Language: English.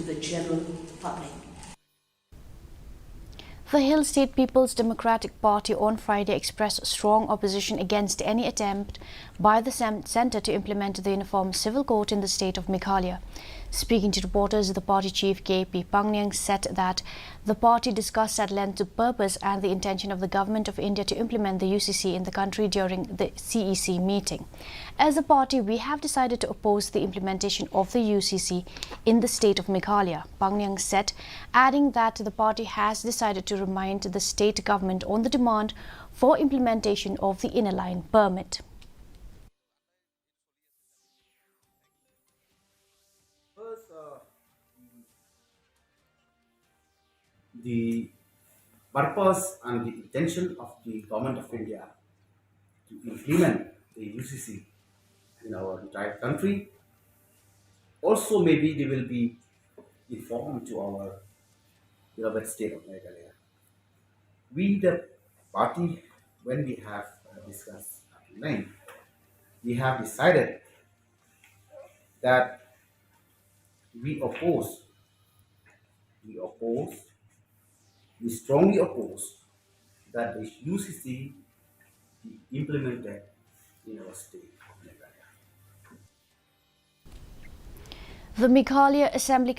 the general public. The Hill State People's Democratic Party on Friday expressed strong opposition against any attempt by the centre to implement the Uniform Civil Code in the state of Meghalaya. Speaking to reporters, the party chief KP Pangnang said that the party discussed at length the purpose and the intention of the Government of India to implement the UCC in the country during the CEC meeting. As a party, we have decided to oppose the implementation of the UCC in the state of Meghalaya, Pangnang said, adding that the party has decided to remind the state government on the demand for implementation of the inner line permit. First, the purpose and the intention of the Government of India to implement the UCC in our entire country. Also, maybe they will be informed to our beloved state of Meghalaya. We, the party, when we have discussed at length, we have decided that we oppose, we strongly oppose that the UCC be implemented in our state of Meghalaya. The Meghalaya Assembly